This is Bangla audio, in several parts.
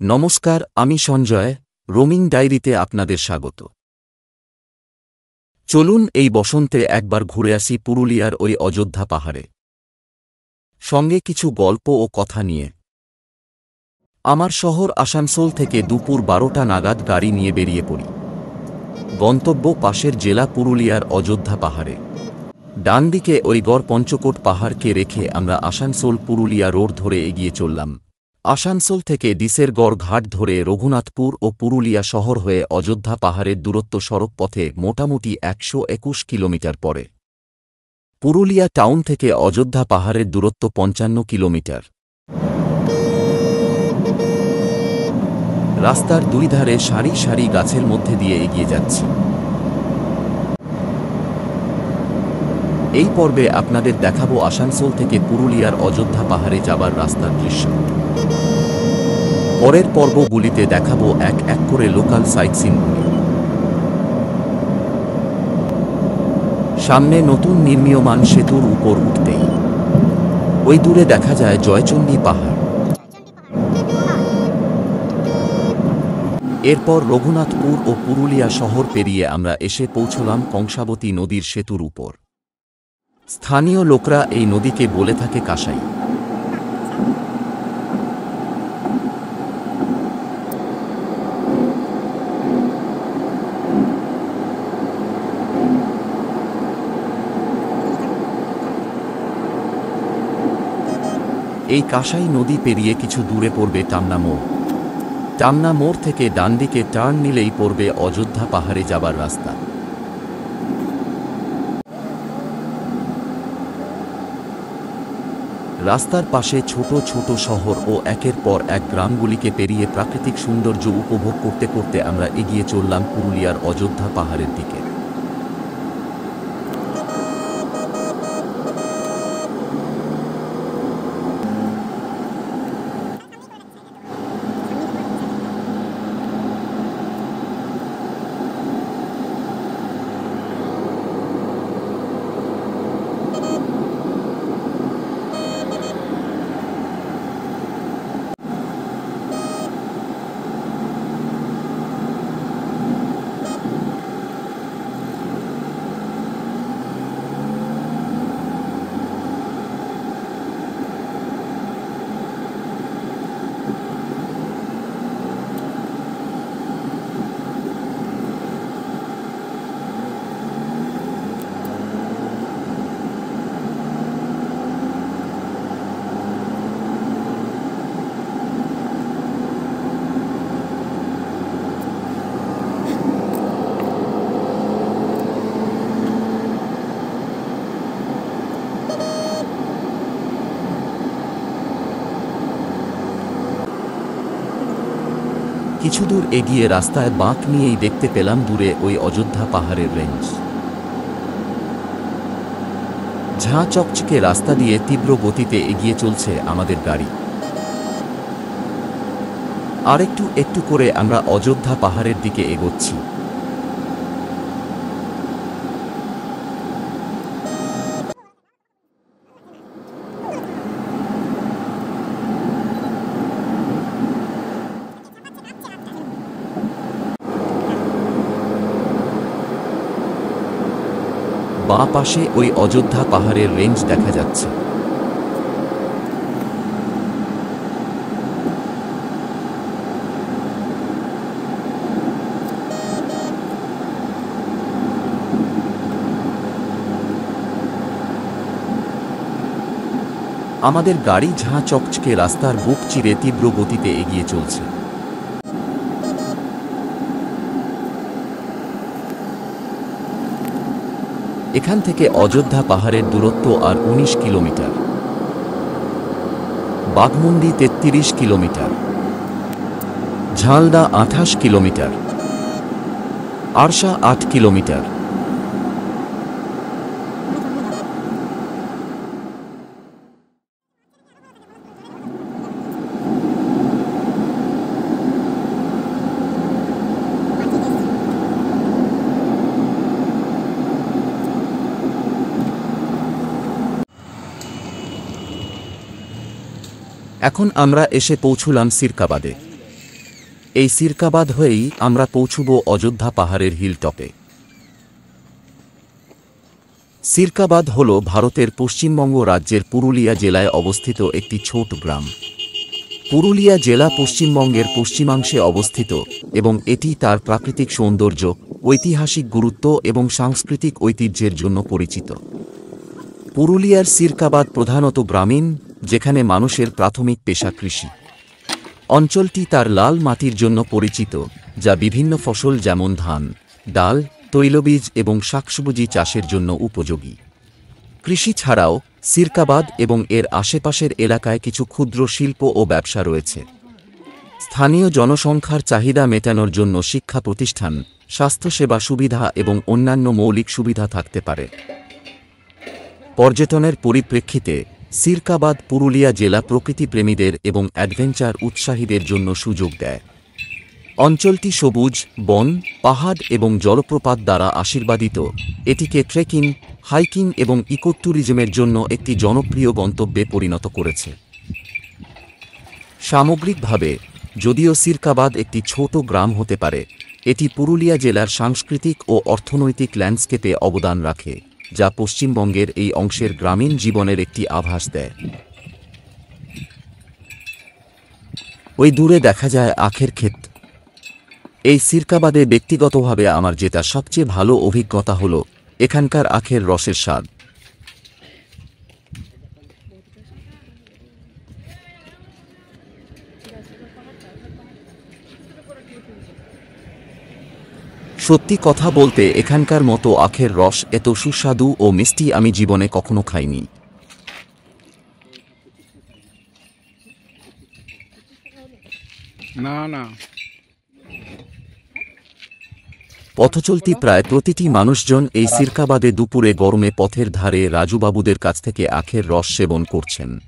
নমস্কার, আমি সঞ্জয়। রোমিং ডায়েরিতে আপনাদের স্বাগত। চলুন এই বসন্তে একবার ঘুরে আসি পুরুলিয়ার ওই অযোধ্যা পাহাড়ে, সঙ্গে কিছু গল্প ও কথা নিয়ে। আমার শহর আসানসোল থেকে দুপুর 12টা নাগাদ গাড়ি নিয়ে বেরিয়ে পড়ি। গন্তব্য পাশের জেলা পুরুলিয়ার অযোধ্যা পাহাড়ে। ডান দিকে ওই গড় পঞ্চকোট পাহাড়কে রেখে আমরা আসানসোল পুরুলিয়া রোড ধরে এগিয়ে চললাম। আসানসোল থেকে ডিসেরগড় ঘাট ধরে রঘুনাথপুর ও পুরুলিয়া শহর হয়ে অযোধ্যা পাহাড়ের দূরত্ব সড়কপথে মোটামুটি 121 কিলোমিটার পরে। পুরুলিয়া টাউন থেকে অযোধ্যা পাহাড়ের দূরত্ব 55 কিলোমিটার। রাস্তার দুই ধারে সারি সারি গাছের মধ্যে দিয়ে এগিয়ে যাচ্ছি। এই পর্বে আপনাদের দেখাবো আসানসোল থেকে পুরুলিয়ার অযোধ্যা পাহাড়ে যাবার রাস্তার দৃশ্য। পরের পর্বগুলিতে দেখাবো এক এক করে লোকাল সাইটসিনগুলি। সামনে নতুন নির্মীয়মান সেতুর উপর উঠতেই ওই দূরে দেখা যায় জয়চণ্ডী পাহাড়। এরপর রঘুনাথপুর ও পুরুলিয়া শহর পেরিয়ে আমরা এসে পৌঁছলাম কংসাবতী নদীর সেতুর উপর। স্থানীয় লোকরা এই নদীকে বলে থাকে কাঁসাই। এই কাঁসাই নদী পেরিয়ে কিছু দূরে পড়বে টামনা মোড়। টামনা মোড় থেকে ডান দিকে টার্ন নিলেই পড়বে অযোধ্যা পাহাড়ে যাবার রাস্তা। রাস্তার পাশে ছোট ছোট শহর ও একের পর এক গ্রামগুলিকে পেরিয়ে প্রাকৃতিক সৌন্দর্য উপভোগ করতে করতে আমরা এগিয়ে চললাম পুরুলিয়ার অযোধ্যা পাহাড়ের দিকে। কিছু দূর এগিয়ে রাস্তায় বাঁক নিয়েই দেখতে পেলাম দূরে ওই অযোধ্যা পাহাড়ের রেঞ্জ। ঝাঁ চকচকে রাস্তা দিয়ে তীব্র গতিতে এগিয়ে চলছে আমাদের গাড়ি। আর একটু একটু করে আমরা অযোধ্যা পাহাড়ের দিকে এগোচ্ছি। বাঁ পাশে ওই অযোধ্যা পাহাড়ের রেঞ্জ দেখা যাচ্ছে। আমাদের গাড়ি ঝাঁ চকচকে রাস্তার বুক চিরে তীব্র গতিতে এগিয়ে চলছে। এখান থেকে অযোধ্যা পাহাড়ের দূরত্ব আর 19 kilometre. Baghmundi 33 kilometre, Jhalda 28 kilometre, ARSA 8 kilometre. এখন আমরা এসে পৌঁছলাম সিরকাবাদে। এই সিরকাবাদ হয়েই আমরা পৌঁছব অযোধ্যা পাহাড়ের হিলটপে। সিরকাবাদ হল ভারতের পশ্চিমবঙ্গ রাজ্যের পুরুলিয়া জেলায় অবস্থিত একটি ছোট গ্রাম। পুরুলিয়া জেলা পশ্চিমবঙ্গের পশ্চিমাংশে অবস্থিত এবং এটি তার প্রাকৃতিক সৌন্দর্য, ঐতিহাসিক গুরুত্ব এবং সাংস্কৃতিক ঐতিহ্যের জন্য পরিচিত। পুরুলিয়ার সিরকাবাদ প্রধানত গ্রামীণ, যেখানে মানুষের প্রাথমিক পেশা কৃষি। অঞ্চলটি তার লাল মাটির জন্য পরিচিত, যা বিভিন্ন ফসল যেমন ধান, ডাল, তৈলবীজ এবং শাকসবজি চাষের জন্য উপযোগী। কৃষি ছাড়াও সিরকাবাদ এবং এর আশেপাশের এলাকায় কিছু ক্ষুদ্র শিল্প ও ব্যবসা রয়েছে। স্থানীয় জনসংখ্যার চাহিদা মেটানোর জন্য শিক্ষা প্রতিষ্ঠান, স্বাস্থ্যসেবা সুবিধা এবং অন্যান্য মৌলিক সুবিধা থাকতে পারে। পর্যটনের পরিপ্রেক্ষিতে সিরকাবাদ পুরুলিয়া জেলা প্রকৃতিপ্রেমীদের এবং অ্যাডভেঞ্চার উৎসাহীদের জন্য সুযোগ দেয়। অঞ্চলটি সবুজ, বন, পাহাড় এবং জলপ্রপাত দ্বারা আশীর্বাদিত, এটিকে ট্রেকিং, হাইকিং এবং ইকো ট্যুরিজমের জন্য একটি জনপ্রিয় গন্তব্যে পরিণত করেছে। সামগ্রিকভাবে, যদিও সিরকাবাদ একটি ছোট গ্রাম হতে পারে, এটি পুরুলিয়া জেলার সাংস্কৃতিক ও অর্থনৈতিক ল্যান্ডস্কেপে অবদান রাখে, যা পশ্চিমবঙ্গের এই অংশের গ্রামীণ জীবনের একটি আভাস দেয়। ওই দূরে দেখা যায় আখের ক্ষেত। এই সিরকাবাদে ব্যক্তিগতভাবে আমার যেটা সবচেয়ে ভালো অভিজ্ঞতা হল এখানকার আখের রসের স্বাদ। সত্যি কথা বলতে, এখানকার মতো আখের রস এত সুস্বাদু ও মিষ্টি আমি জীবনে কখনো খাইনি। না না, পথচলতি প্রায় প্রতিটি মানুষজন এই সিরকাবাদে দুপুরে গরমে পথের ধারে রাজুবাবুদের কাছ থেকে আখের রস সেবন করছেন।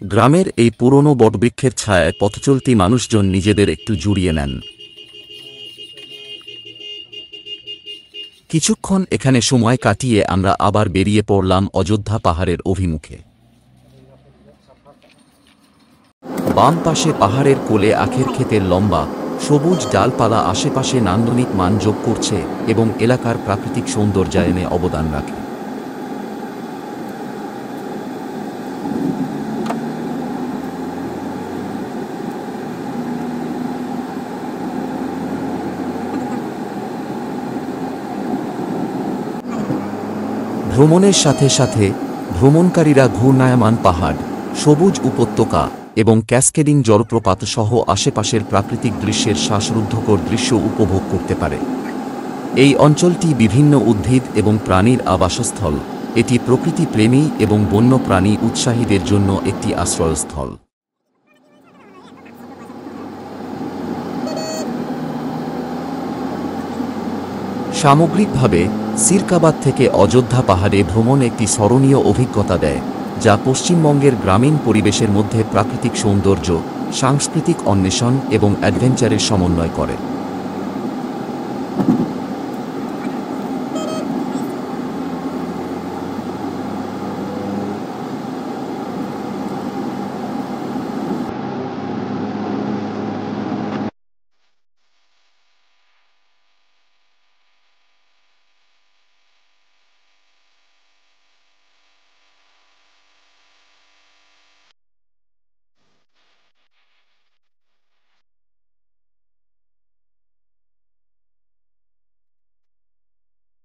গ্রামের এই পুরনো বটবৃক্ষের ছায়ায় পথচলতি মানুষজন নিজেদের একটু জুড়িয়ে নেন। কিছুক্ষণ এখানে সময় কাটিয়ে আমরা আবার বেরিয়ে পড়লাম অযোধ্যা পাহাড়ের অভিমুখে। বাম পাশে পাহাড়ের কোলে আখের ক্ষেতের লম্বা সবুজ ডালপালা আশেপাশে নান্দনিক মান যোগ করছে এবং এলাকার প্রাকৃতিক সৌন্দর্যায়নে অবদান রাখে। ভ্রমণের সাথে সাথে ভ্রমণকারীরা ঘূর্ণায়মান পাহাড়, সবুজ উপত্যকা এবং ক্যাসকেডিং জলপ্রপাত সহ আশেপাশের প্রাকৃতিক দৃশ্যের শ্বাসরুদ্ধকর দৃশ্য উপভোগ করতে পারে। এই অঞ্চলটি বিভিন্ন উদ্ভিদ এবং প্রাণীর আবাসস্থল, এটি প্রকৃতি প্রেমী এবং বন্যপ্রাণী উৎসাহীদের জন্য একটি আশ্রয়স্থল। সামগ্রিকভাবে সিরকাবাদ থেকে অযোধ্যা পাহাড়ে ভ্রমণ একটি স্মরণীয় অভিজ্ঞতা দেয়, যা পশ্চিমবঙ্গের গ্রামীণ পরিবেশের মধ্যে প্রাকৃতিক সৌন্দর্য, সাংস্কৃতিক অন্বেষণ এবং অ্যাডভেঞ্চারের সমন্বয় করে।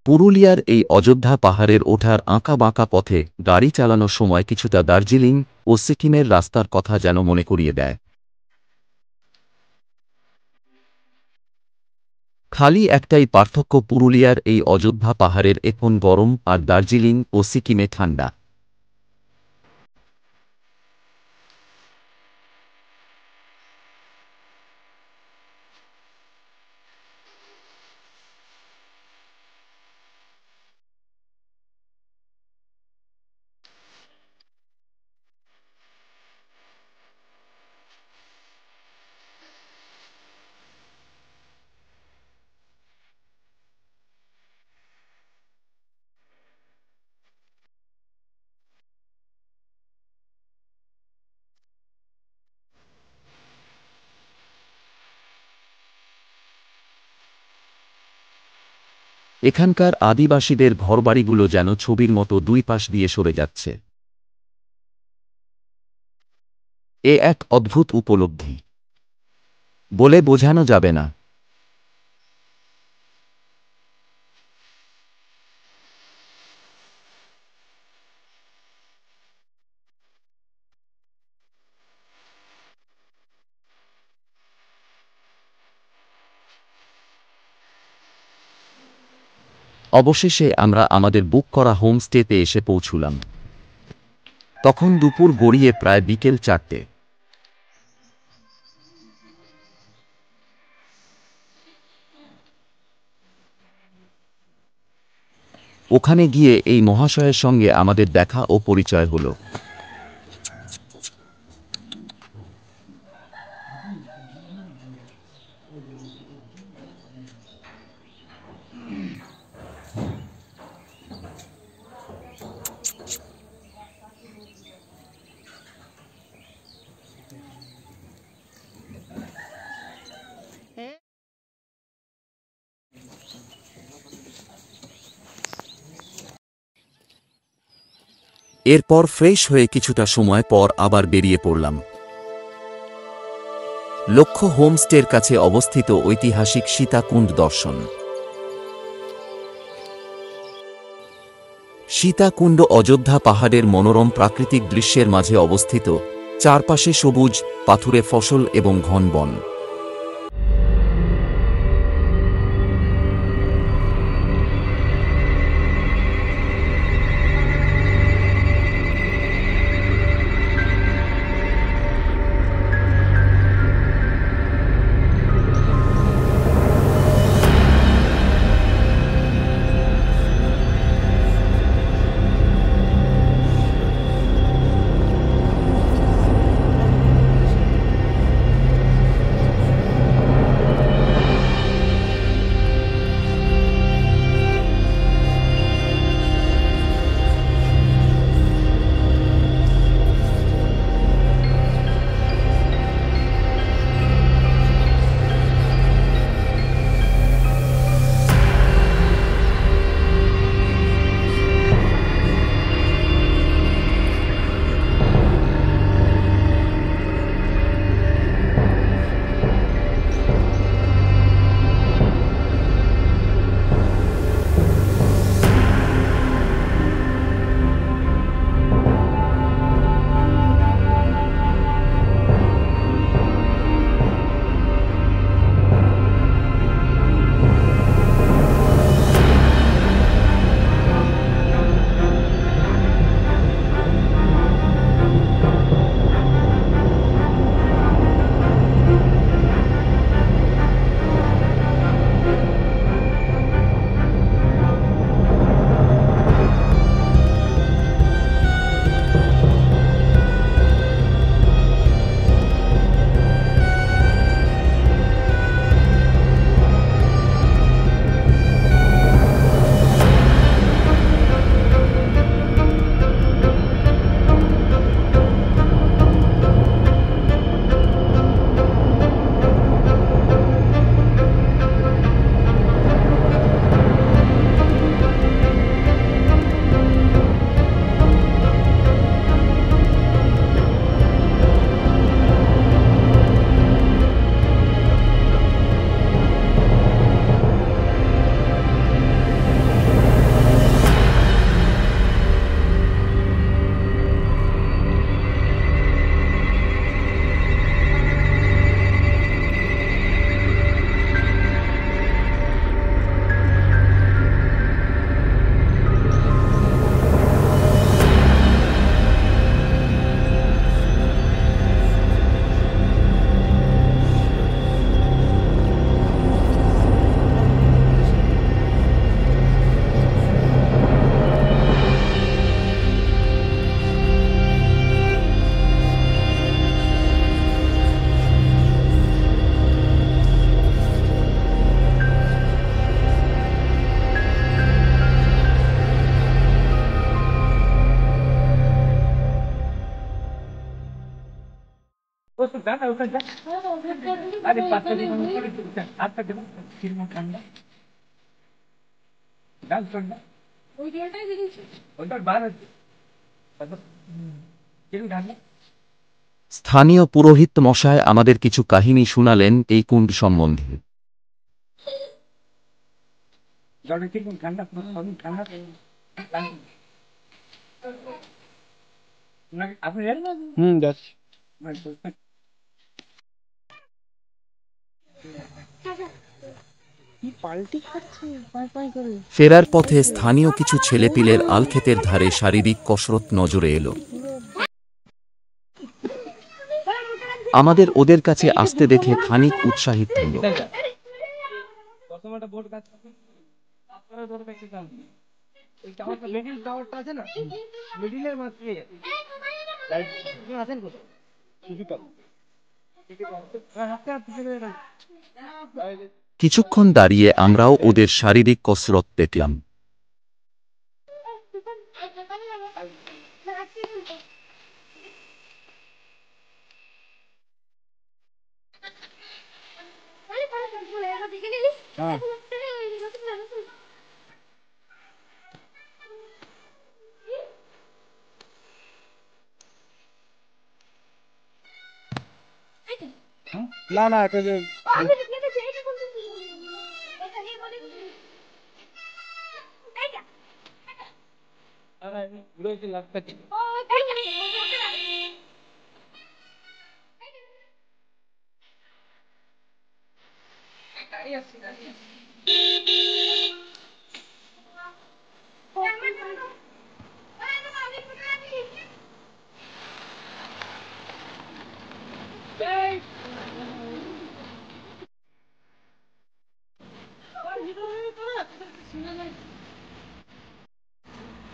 পুরুলিয়ার এই অযোধ্যা পাহাড়ের ওঠার আঁকা-বাঁকা পথে গাড়ি চালানোর সময় কিছুটা দার্জিলিং ও সিকিমের রাস্তার কথা যেন মনে করিয়ে দেয়। খালি একটাই পার্থক্য, পুরুলিয়ার এই অযোধ্যা পাহাড়ের এখন গরম আর দার্জিলিং ও সিকিমে ঠান্ডা। এখানকার আদিবাসীদের ঘরবাড়িগুলো যেন ছবির মতো দুই পাশ দিয়ে সরে যাচ্ছে। এ এক অদ্ভুত উপলব্ধি, বলে বোঝানো যাবে না। অবশেষে আমরা আমাদের বুক করা হোমস্টেতে এসে পৌঁছুলাম। তখন দুপুর গড়িয়ে প্রায় বিকেল 4টে। ওখানে গিয়ে এই মহাশয়ের সঙ্গে আমাদের দেখা ও পরিচয় হল। এরপর ফ্রেশ হয়ে কিছুটা সময় পর আবার বেরিয়ে পড়লাম। লক্ষ্য হোমস্টের কাছে অবস্থিত ঐতিহাসিক সীতাকুণ্ড দর্শন। সীতাকুণ্ড অযোধ্যা পাহাড়ের মনোরম প্রাকৃতিক দৃশ্যের মাঝে অবস্থিত, চারপাশে সবুজ, পাথুরে ফসল এবং ঘন বন। স্থানীয় পুরোহিত মশায় আমাদের কিছু কাহিনী শুনালেন এই কুণ্ড সম্বন্ধে। ফেরার পথে স্থানীয় কিছু ছেলেপিলের আলক্ষেতের ধারে শারীরিক কসরত নজরে এলো। আমাদের ওদের কাছে আসতে দেখে খানিক উৎসাহিত হল। কিছুক্ষণ দাঁড়িয়ে আমরাও ওদের শারীরিক কসরত দেখলাম। না না এটা যে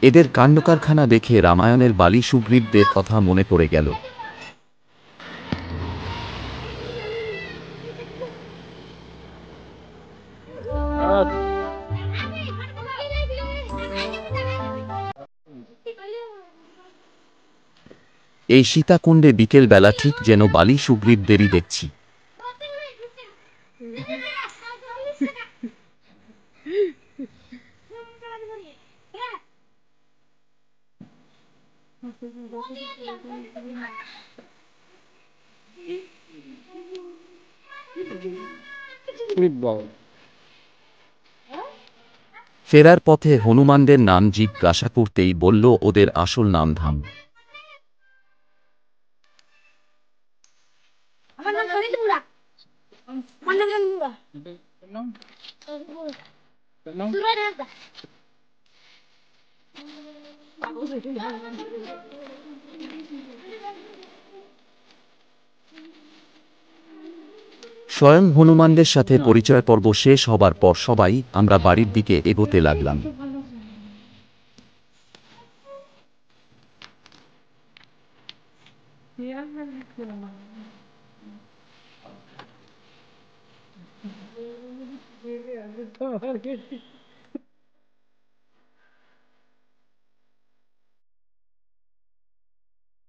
এদের কাণ্ডকারখানা দেখে রামায়ণের বালী সুগ্রীবদের কথা মনে পড়ে গেল। এই সীতাকুণ্ডে বিকেলবেলা ঠিক যেন বালী সুগ্রীবদেরই দেখছি। ফেরার পথে হনুমানদের নাম জিজ্ঞাসা করতেই বলল ওদের আসল নাম ধাম। স্বয়ং হনুমানদের সাথে পরিচয় পর্ব শেষ হবার পর সবাই আমরা বাড়ির দিকে এগোতে লাগলাম।